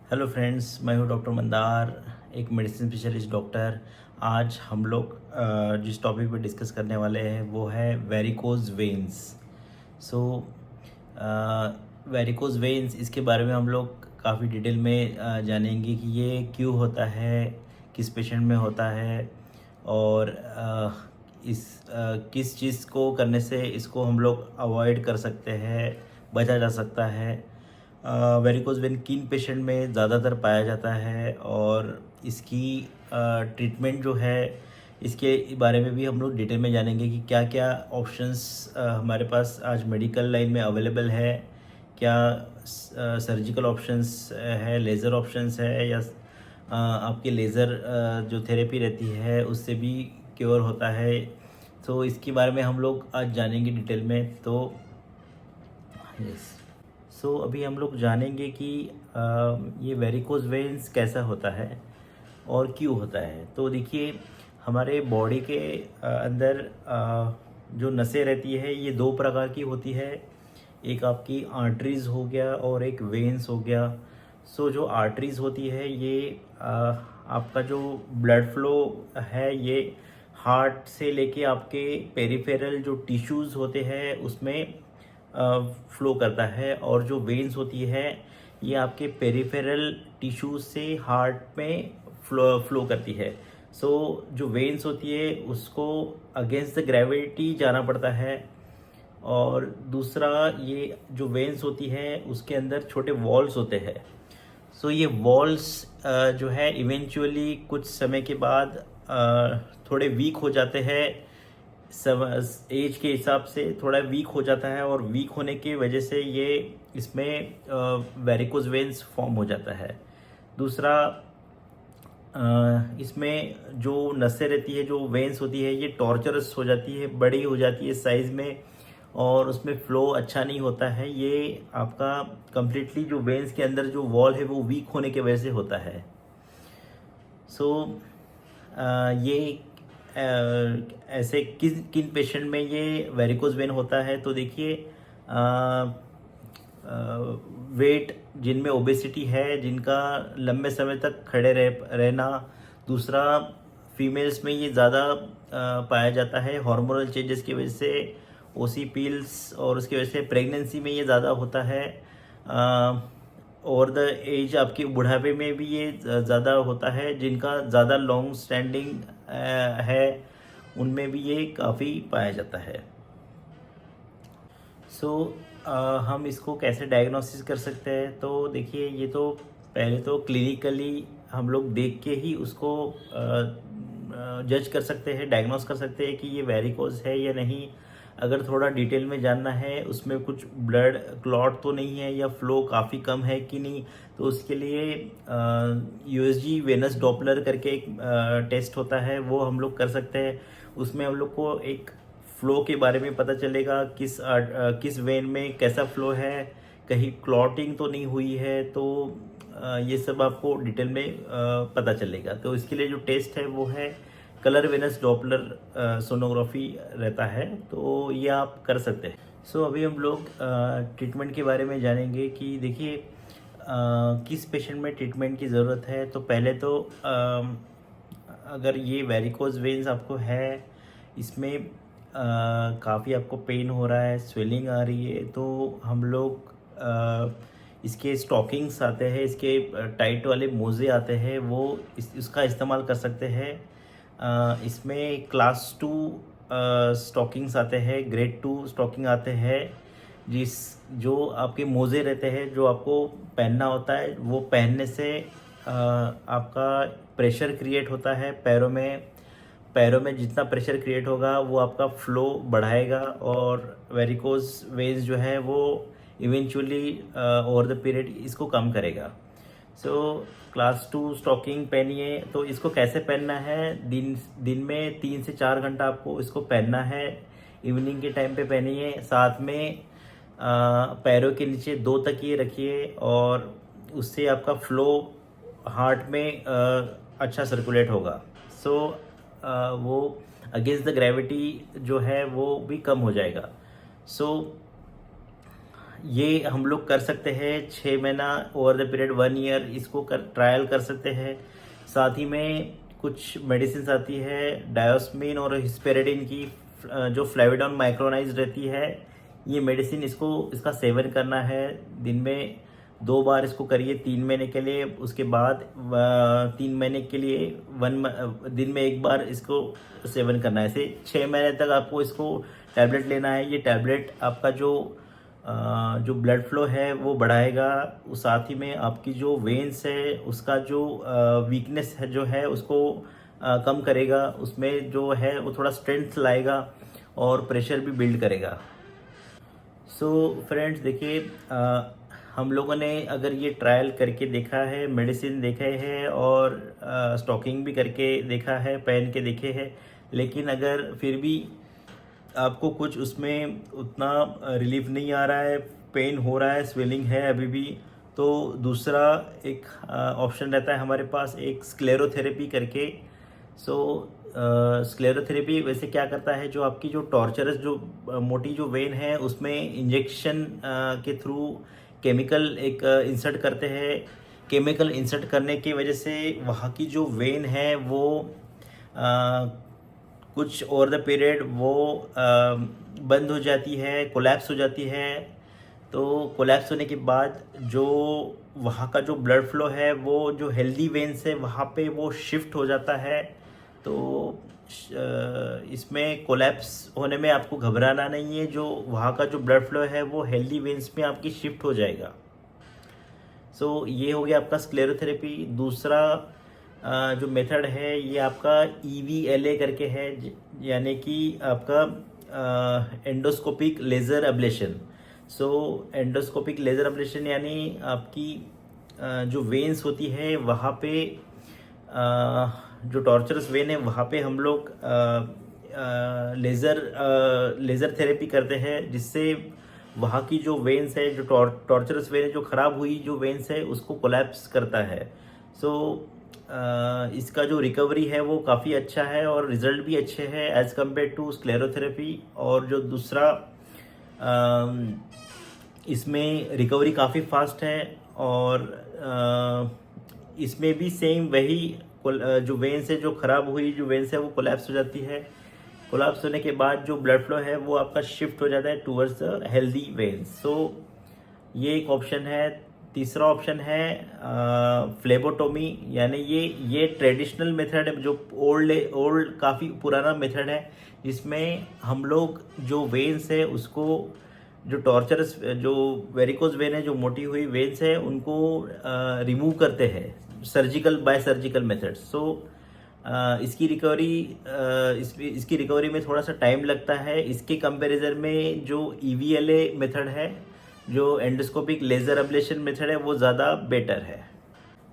Hello friends, मैं हूं doctor Mandar, एक मेडिसिन स्पेशलिस्ट डॉक्टर। आज हम लोग जिस टॉपिक पे डिस्कस करने वाले हैं वो है वेरिकोज वेन्स। सो वेरिकोज वेन्स, इसके बारे में हम लोग काफ़ी डिटेल में जानेंगे कि ये क्यों होता है, किस पेशेंट में होता है और किस चीज़ को करने से इसको हम लोग अवॉइड कर सकते हैं, बचा जा सकता है। वेरिकोज वेन किन पेशेंट में ज़्यादातर पाया जाता है और इसकी ट्रीटमेंट जो है, इसके बारे में भी हम लोग डिटेल में जानेंगे कि क्या क्या ऑप्शंस हमारे पास आज मेडिकल लाइन में अवेलेबल है। क्या सर्जिकल ऑप्शंस है, लेज़र ऑप्शंस है, या आपके लेज़र जो थेरेपी रहती है उससे भी क्योर होता है। तो इसके बारे में हम लोग आज जानेंगे डिटेल में। तो यस, सो अभी हम लोग जानेंगे कि ये वेरिकोज वेन्स कैसा होता है और क्यों होता है। तो देखिए, हमारे बॉडी के अंदर जो नसें रहती है ये दो प्रकार की होती है। एक आपकी आर्टरीज हो गया और एक वेन्स हो गया। सो जो आर्टरीज होती है ये आपका जो ब्लड फ्लो है ये हार्ट से लेके आपके पेरिफेरल जो टिश्यूज़ होते हैं उसमें फ्लो करता है, और जो वेन्स होती है ये आपके पेरिफेरल टिश्यूज से हार्ट में फ्लो करती है। सो जो वेन्स होती है उसको अगेंस्ट द ग्रेविटी जाना पड़ता है, और दूसरा ये जो वेन्स होती है उसके अंदर छोटे वॉल्स होते हैं। सो ये वॉल्स जो है इवेंचुअली कुछ समय के बाद थोड़े वीक हो जाते हैं, सब एज के हिसाब से थोड़ा वीक हो जाता है, और वीक होने की वजह से ये इसमें वेरिकोज वेन्स फॉर्म हो जाता है। दूसरा, इसमें जो नसें रहती है, जो वेन्स होती है, ये टॉर्चरस हो जाती है, बड़ी हो जाती है साइज़ में, और उसमें फ़्लो अच्छा नहीं होता है। ये आपका कम्प्लीटली जो वेन्स के अंदर जो वॉल है वो वीक होने की वजह से होता है। सो ये ऐसे किन किन पेशेंट में ये वेरिकोज वेन होता है। तो देखिए, वेट जिनमें ओबेसिटी है, जिनका लंबे समय तक खड़े रहना। दूसरा, फीमेल्स में ये ज़्यादा पाया जाता है हार्मोनल चेंजेस की वजह से, ओसी पिल्स, और उसकी वजह से प्रेगनेंसी में ये ज़्यादा होता है। ओवर द एज आपके बुढ़ापे में भी ये ज़्यादा होता है। जिनका ज़्यादा लॉन्ग स्टैंडिंग है उनमें भी ये काफ़ी पाया जाता है। सो हम इसको कैसे डायग्नोसिस कर सकते हैं। तो देखिए, ये तो पहले तो क्लिनिकली हम लोग देख के ही उसको जज कर सकते हैं, डायग्नोस कर सकते हैं कि ये वेरिकोज है या नहीं। अगर थोड़ा डिटेल में जानना है, उसमें कुछ ब्लड क्लॉट तो नहीं है या फ्लो काफ़ी कम है कि नहीं, तो उसके लिए यूएसजी वेनस डॉपलर करके एक टेस्ट होता है, वो हम लोग कर सकते हैं। उसमें हम लोग को एक फ़्लो के बारे में पता चलेगा, किस वेन में कैसा फ़्लो है, कहीं क्लॉटिंग तो नहीं हुई है। तो ये सब आपको डिटेल में पता चलेगा। तो इसके लिए जो टेस्ट है वो है कलर वेनस डॉपलर सोनोग्राफी रहता है, तो ये आप कर सकते हैं। सो अभी हम लोग ट्रीटमेंट के बारे में जानेंगे कि देखिए, किस पेशेंट में ट्रीटमेंट की ज़रूरत है। तो पहले तो अगर ये वेरिकोज वेन्स आपको है, इसमें काफ़ी आपको पेन हो रहा है, स्वेलिंग आ रही है, तो हम लोग इसके स्टॉकिंग्स आते हैं, इसके टाइट वाले मोज़े आते हैं, वो इसका इस्तेमाल कर सकते हैं। इसमें क्लास 2 स्टॉकिंग्स आते हैं, ग्रेड 2 स्टॉकिंग आते हैं, जो आपके मोज़े रहते हैं जो आपको पहनना होता है। वो पहनने से आपका प्रेशर क्रिएट होता है पैरों में जितना प्रेशर क्रिएट होगा वो आपका फ्लो बढ़ाएगा, और वेरिकोज वेन्स जो है वो इवेंचुअली ओवर द पीरियड इसको कम करेगा। सो क्लास 2 स्टॉकिंग पहनिए। तो इसको कैसे पहनना है, दिन में 3 से 4 घंटा आपको इसको पहनना है। इवनिंग के टाइम पे पहनिए। साथ में पैरों के नीचे 2 तकिए रखिए, और उससे आपका फ्लो हार्ट में अच्छा सर्कुलेट होगा। सो वो अगेंस्ट द ग्रेविटी जो है वो भी कम हो जाएगा। सो ये हम लोग कर सकते हैं 6 महीना ओवर द पीरियड 1 ईयर इसको ट्रायल कर सकते हैं। साथ ही में कुछ मेडिसिन आती है डायोस्मिन और हिस्पेरिडीन की, जो फ्लेविडॉन माइक्रोनाइज रहती है। ये मेडिसिन इसका सेवन करना है दिन में 2 बार। इसको करिए 3 महीने के लिए। उसके बाद 3 महीने के लिए दिन में 1 बार इसको सेवन करना है। ऐसे 6 महीने तक आपको इसको टैबलेट लेना है। ये टैबलेट आपका जो ब्लड फ्लो है वो बढ़ाएगा। साथ ही में आपकी जो वेन्स है उसका जो वीकनेस है जो है उसको कम करेगा। उसमें जो है वो थोड़ा स्ट्रेंथ लाएगा और प्रेशर भी बिल्ड करेगा। सो फ्रेंड्स देखिए, हम लोगों ने अगर ये ट्रायल करके देखा है, मेडिसिन देखे हैं और स्टॉकिंग भी करके देखा है, पहन के देखे हैं, लेकिन अगर फिर भी आपको कुछ उसमें उतना रिलीफ नहीं आ रहा है, पेन हो रहा है, स्वेलिंग है अभी भी, तो दूसरा एक ऑप्शन रहता है हमारे पास, एक स्क्लेरोथेरेपी करके। सो स्क्लेरोथेरेपी वैसे क्या करता है, जो आपकी जो टॉर्चरस जो मोटी जो वेन है उसमें इंजेक्शन के थ्रू केमिकल एक इंसर्ट करते हैं। केमिकल इंसर्ट करने की वजह से वहाँ की जो वेन है वो कुछ ओवर द पीरियड वो बंद हो जाती है, कोलैप्स हो जाती है। तो कोलैप्स होने के बाद जो वहाँ का जो ब्लड फ्लो है वो जो हेल्दी वेन्स है वहाँ पे वो शिफ्ट हो जाता है। तो इसमें कोलैप्स होने में आपको घबराना नहीं है। जो वहाँ का जो ब्लड फ्लो है वो हेल्दी वेन्स में आपकी शिफ्ट हो जाएगा। सो ये हो गया आपका स्क्लेरोथेरेपी। दूसरा जो मेथड है ये आपका EVLA करके है, यानी कि आपका एंडोस्कोपिक लेज़र अब्लेशन। सो एंडोस्कोपिक लेज़र अब्लेशन यानी आपकी जो वेन्स होती है वहाँ पे जो टॉर्चरस वेन है वहाँ पे हम लोग लेज़र थेरेपी करते हैं, जिससे वहाँ की जो वेन्स है, जो टॉर्चरस वेन है, जो ख़राब हुई जो वेन्स है उसको कोलैप्स करता है। सो इसका जो रिकवरी है वो काफ़ी अच्छा है और रिज़ल्ट भी अच्छे हैं एज़ कम्पेयर टू स्क्लेरोथेरेपी। और जो दूसरा इसमें रिकवरी काफ़ी फास्ट है और इसमें भी सेम वही जो वेन्स है, जो ख़राब हुई जो वेन्स है वो कोलैप्स हो जाती है। कोलैप्स होने के बाद जो ब्लड फ्लो है वो आपका शिफ्ट हो जाता है टूवर्ड्स द हेल्दी वेन्स। सो ये एक ऑप्शन है। तीसरा ऑप्शन है फ्लेबोटोमी, यानी ये ट्रेडिशनल मेथड है, जो ओल्ड काफ़ी पुराना मेथड है, जिसमें हम लोग जो वेन्स है उसको, जो टॉर्चरस जो वेरिकोज वेन है, जो मोटी हुई वेन्स है, उनको रिमूव करते हैं बाय सर्जिकल मेथड। सो इसकी रिकवरी में थोड़ा सा टाइम लगता है। इसके कंपैरिजन में जो EVLA मेथड है, जो एंडोस्कोपिक लेज़र अब्लेशन मेथड है, वो ज़्यादा बेटर है।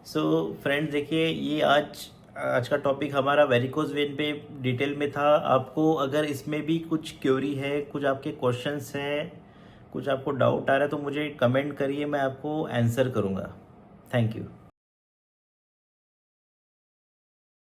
सो फ्रेंड्स देखिए, ये आज का टॉपिक हमारा वेरिकोज वेन पे डिटेल में था। आपको अगर इसमें भी कुछ क्वेरी है, कुछ आपके क्वेश्चंस हैं, कुछ आपको डाउट आ रहा है, तो मुझे कमेंट करिए, मैं आपको आंसर करूँगा। Thank you.